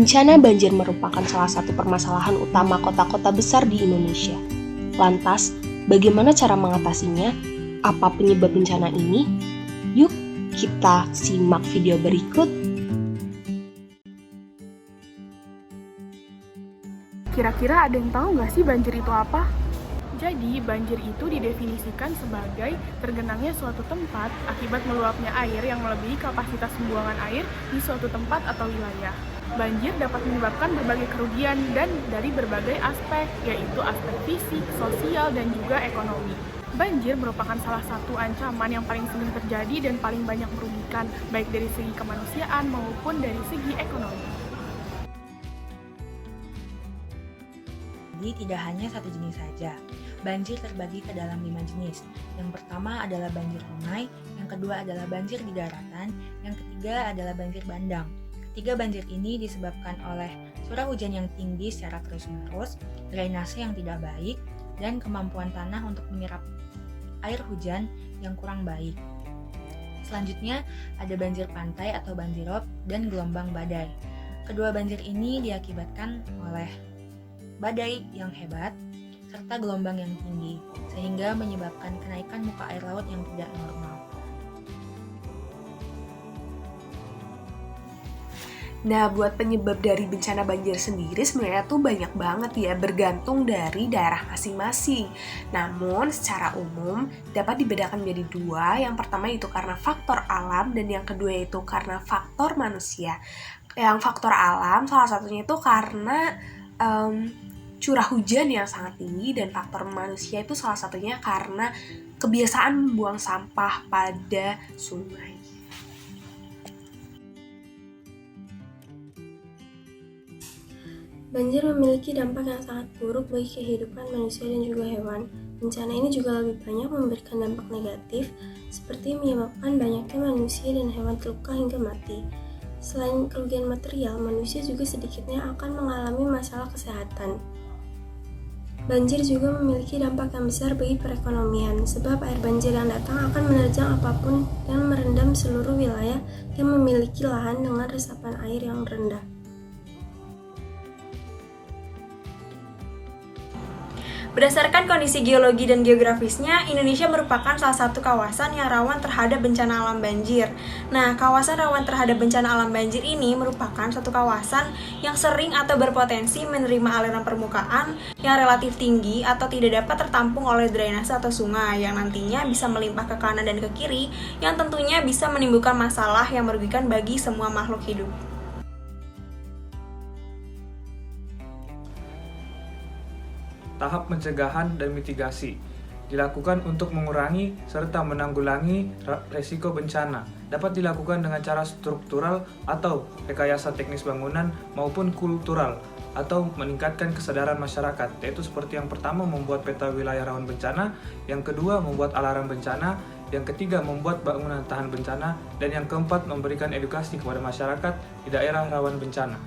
Bencana banjir merupakan salah satu permasalahan utama kota-kota besar di Indonesia. Lantas, bagaimana cara mengatasinya? Apa penyebab bencana ini? Yuk, kita simak video berikut. Kira-kira ada yang tahu nggak sih banjir itu apa? Jadi, banjir itu didefinisikan sebagai tergenangnya suatu tempat akibat meluapnya air yang melebihi kapasitas pembuangan air di suatu tempat atau wilayah. Banjir dapat menyebabkan berbagai kerugian dan dari berbagai aspek, yaitu aspek fisik, sosial, dan juga ekonomi. Banjir merupakan salah satu ancaman yang paling sering terjadi dan paling banyak merugikan, baik dari segi kemanusiaan maupun dari segi ekonomi. Jadi tidak hanya satu jenis saja. Banjir terbagi ke dalam 5 jenis. Yang pertama adalah banjir sungai, yang kedua adalah banjir di daratan, yang ketiga adalah banjir bandang. Ketiga banjir ini disebabkan oleh curah hujan yang tinggi secara terus-menerus, drainase yang tidak baik, dan kemampuan tanah untuk menyerap air hujan yang kurang baik. Selanjutnya ada banjir pantai atau banjirop dan gelombang badai. Kedua banjir ini diakibatkan oleh badai yang hebat, serta gelombang yang tinggi, sehingga menyebabkan kenaikan muka air laut yang tidak normal. Nah, buat penyebab dari bencana banjir sendiri sebenarnya tuh banyak banget ya, bergantung dari daerah masing-masing. Namun, secara umum dapat dibedakan menjadi dua. Yang pertama itu karena faktor alam dan yang kedua itu karena faktor manusia. Yang faktor alam salah satunya itu karena curah hujan yang sangat tinggi, dan faktor manusia itu salah satunya karena kebiasaan membuang sampah pada sungai. Banjir memiliki dampak yang sangat buruk bagi kehidupan manusia dan juga hewan. Bencana ini juga lebih banyak memberikan dampak negatif, seperti menyebabkan banyaknya manusia dan hewan terluka hingga mati. Selain kerugian material, manusia juga sedikitnya akan mengalami masalah kesehatan. Banjir juga memiliki dampak yang besar bagi perekonomian, sebab air banjir yang datang akan menerjang apapun dan merendam seluruh wilayah yang memiliki lahan dengan resapan air yang rendah. Berdasarkan kondisi geologi dan geografisnya, Indonesia merupakan salah satu kawasan yang rawan terhadap bencana alam banjir. Nah, kawasan rawan terhadap bencana alam banjir ini merupakan satu kawasan yang sering atau berpotensi menerima aliran permukaan yang relatif tinggi atau tidak dapat tertampung oleh drainase atau sungai yang nantinya bisa melimpah ke kanan dan ke kiri, yang tentunya bisa menimbulkan masalah yang merugikan bagi semua makhluk hidup. Tahap pencegahan dan mitigasi dilakukan untuk mengurangi serta menanggulangi resiko bencana. Dapat dilakukan dengan cara struktural atau rekayasa teknis bangunan maupun kultural, atau meningkatkan kesadaran masyarakat, yaitu seperti yang pertama membuat peta wilayah rawan bencana, yang kedua membuat alarm bencana, yang ketiga membuat bangunan tahan bencana, dan yang keempat memberikan edukasi kepada masyarakat di daerah rawan bencana.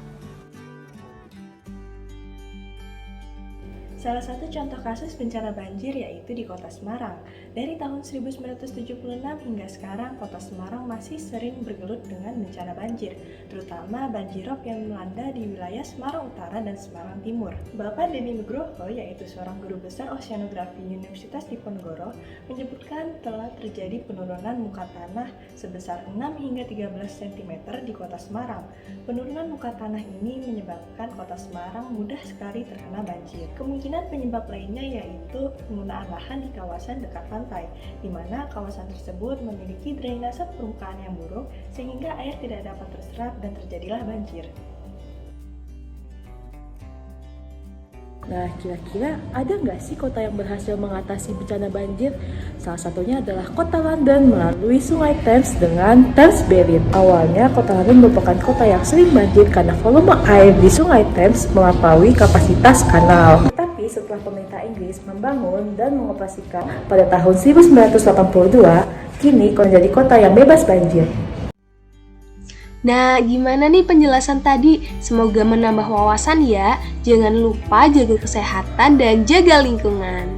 Salah satu contoh kasus bencana banjir yaitu di Kota Semarang. Dari tahun 1976 hingga sekarang, Kota Semarang masih sering bergelut dengan bencana banjir, terutama banjirop yang melanda di wilayah Semarang Utara dan Semarang Timur. Bapak Denny Nugroho, yaitu seorang guru besar oceanografi Universitas Diponegoro, menyebutkan telah terjadi penurunan muka tanah sebesar 6 hingga 13 cm di Kota Semarang. Penurunan muka tanah ini menyebabkan Kota Semarang mudah sekali terkena banjir. Kemungkinan penyebab lainnya yaitu penggunaan lahan di kawasan dekat pantai, di mana kawasan tersebut memiliki drainase permukaan yang buruk sehingga air tidak dapat terserap dan terjadilah banjir. Nah, kira-kira ada nggak sih kota yang berhasil mengatasi bencana banjir? Salah satunya adalah kota London melalui sungai Thames dengan Thames Basin. Awalnya, kota London merupakan kota yang sering banjir karena volume air di sungai Thames melampaui kapasitas kanal. Tapi setelah pemerintah Inggris membangun dan mengoperasikan pada tahun 1982, kini menjadi kota yang bebas banjir. Nah, gimana nih penjelasan tadi? Semoga menambah wawasan ya. Jangan lupa jaga kesehatan dan jaga lingkungan.